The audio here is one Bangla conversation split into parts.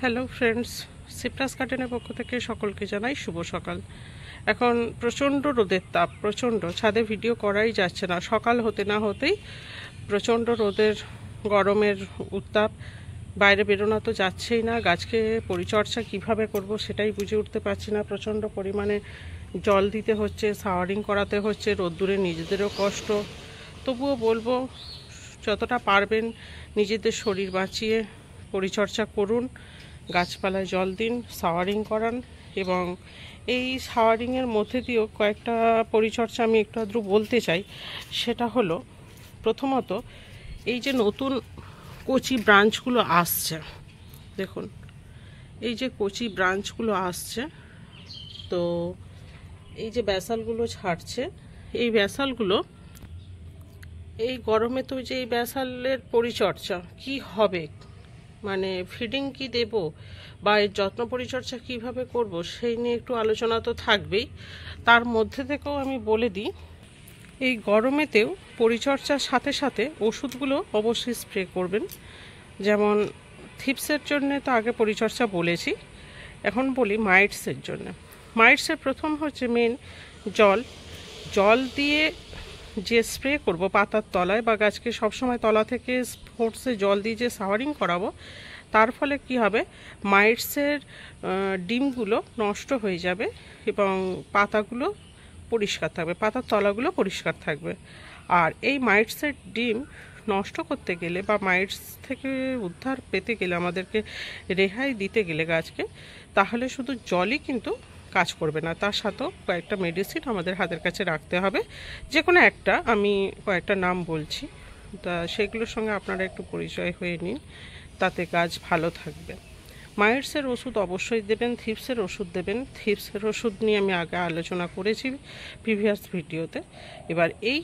হ্যালো ফ্রেন্ডস, সিপ্রাস গার্ডেনের পক্ষ থেকে সকলকে জানাই শুভ সকাল। এখন প্রচণ্ড রোদের তাপ, প্রচণ্ড, ছাদে ভিডিও করাই যাচ্ছে না। সকাল হতে না হতেই প্রচণ্ড রোদের গরমের উত্তাপ, বাইরে বেরোনো তো যাচ্ছেই না। গাছকে পরিচর্যা কিভাবে করব সেটাই বুঝে উঠতে পারছি না। প্রচণ্ড পরিমাণে জল দিতে হচ্ছে, শাওয়ারিং করাতে হচ্ছে, রোদ্দুরে নিজেদেরও কষ্ট। তবুও বলবো, যতটা পারবেন নিজেদের শরীর বাঁচিয়ে পরিচর্যা করুন, গাছপালায় জল দিন, শাওয়ারিং করান। এবং এই শাওয়ারিংয়ের মধ্যে দিয়েও কয়েকটা পরিচর্যা আমি একটু আধটু বলতে চাই। সেটা হলো, প্রথমত এই যে নতুন কচি ব্রাঞ্চগুলো আসছে, দেখুন এই যে কচি ব্রাঞ্চগুলো আসছে, তো এই যে ব্যাসালগুলো ছাড়ছে, এই ব্যাসালগুলো এই গরমে তো যে এই ব্যাসালের পরিচর্যা কি হবে, মানে ফিডিং কি দেব বা এর যত্ন পরিচর্যা কিভাবে করব, সেই নিয়ে একটু আলোচনা তো থাকবেই। তার মধ্যে থেকেও আমি বলে দিই, এই গরমেতেও পরিচর্যার সাথে সাথে ওষুধগুলো অবশ্যই স্প্রে করবেন। যেমন থিপসের জন্য তো আগে পরিচর্যা বলেছি, এখন বলি মাইটসের জন্য। মাইটসের প্রথম হচ্ছে মেন জল দিয়ে যে স্প্রে করব পাতার তলায়, বা গাছকে সবসময় তলা থেকে ফোর্সে জল দিয়ে যে শাওয়ারিং করাবো, তার ফলে কি হবে, মাইটসের ডিমগুলো নষ্ট হয়ে যাবে এবং পাতাগুলো পরিষ্কার থাকবে, পাতার তলাগুলো পরিষ্কার থাকবে। আর এই মাইটসের ডিম নষ্ট করতে গেলে বা মাইটস থেকে উদ্ধার পেতে গেলে, আমাদেরকে রেহাই দিতে গেলে গাছকে, তাহলে শুধু জলই কিন্তু কাজ করবে না, তার সাথেও কয়েকটা মেডিসিন আমাদের হাতের কাছে রাখতে হবে। যে কোনো একটা, আমি কয়েকটা নাম বলছি, তা সেগুলোর সঙ্গে আপনারা একটু পরিচয় হয়ে নিন, তাতে গাছ ভালো থাকবে। মাইটসের ওষুধ অবশ্যই দেবেন, থিপসের ওষুধ দেবেন। থিপসের ওষুধ নিয়ে আমি আগে আলোচনা করেছি প্রিভিয়াস ভিডিওতে। এবার এই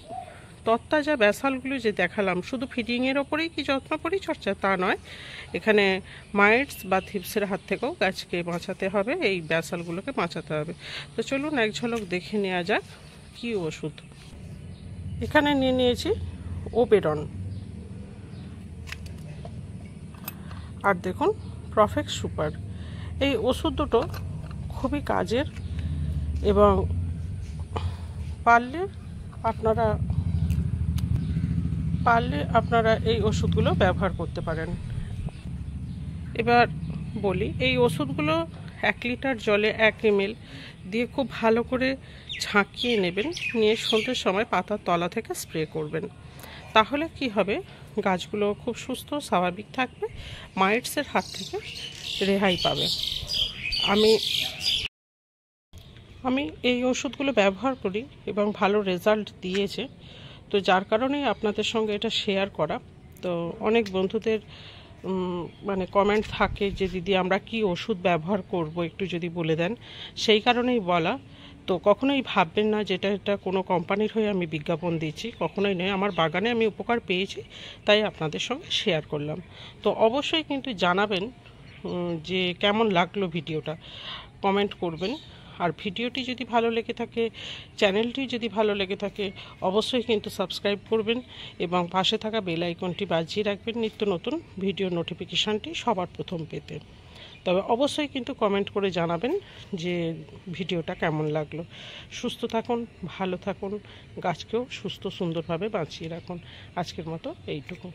তত্তাজা ব্যাসালগুলো যে দেখালাম, শুধু ফিডিংয়ের ওপরেই কি যত্ন পরিচর্যা তা নয়, এখানে মাইটস বা থিপসের হাত থেকেও গাছকে বাঁচাতে হবে, এই ব্যাসালগুলোকে বাঁচাতে হবে। তো চলুন এক ঝলক দেখে নেওয়া যাক কী ওষুধ। এখানে নিয়ে নিয়েছি ওবেরন, আর দেখুন প্রফেক্ট সুপার। এই ওষুধ দুটো খুবই কাজের এবং পারলে আপনারা এই ওষুধগুলো ব্যবহার করতে পারেন। এবার বলি, এই ওষুধগুলো 1 লিটার জলে 1 ml দিয়ে খুব ভালো করে ঝাঁকিয়ে নেবেন, নিয়ে সন্ধ্যের সময় পাতার তলা থেকে স্প্রে করবেন। তাহলে কি হবে, গাছগুলো খুব সুস্থ স্বাভাবিক থাকবে, মাইটসের হাত থেকে রেহাই পাবে। আমি এই ওষুধগুলো ব্যবহার করি এবং ভালো রেজাল্ট দিয়েছে, তো যার কারণেই আপনাদের সঙ্গে এটা শেয়ার করা। তো অনেক বন্ধুদের মানে কমেন্ট থাকে যে দিদি আমরা কি ওষুধ ব্যবহার করব, একটু যদি বলে দেন, সেই কারণেই বলা। তো কখনোই ভাববেন না যেটা এটা কোনো কোম্পানির হয়ে আমি বিজ্ঞাপন দিচ্ছি, কখনোই নয়। আমার বাগানে আমি উপকার পেয়েছি, তাই আপনাদের সঙ্গে শেয়ার করলাম। তো অবশ্যই কিন্তু জানাবেন যে কেমন লাগলো ভিডিওটা, কমেন্ট করবেন। আর ভিডিওটি যদি ভালো লেগে থাকে, চ্যানেলটি যদি ভালো লেগে থাকে, অবশ্যই কিন্তু সাবস্ক্রাইব করবেন এবং পাশে থাকা বেল আইকনটি বাজিয়ে রাখবেন নিত্য নতুন ভিডিও নোটিফিকেশানটি সবার প্রথম পেতে। তবে অবশ্যই কিন্তু কমেন্ট করে জানাবেন যে ভিডিওটা কেমন লাগলো। সুস্থ থাকুন, ভালো থাকুন, গাছকেও সুস্থ সুন্দরভাবে বাঁচিয়ে রাখুন। আজকের মতো এইটুকু।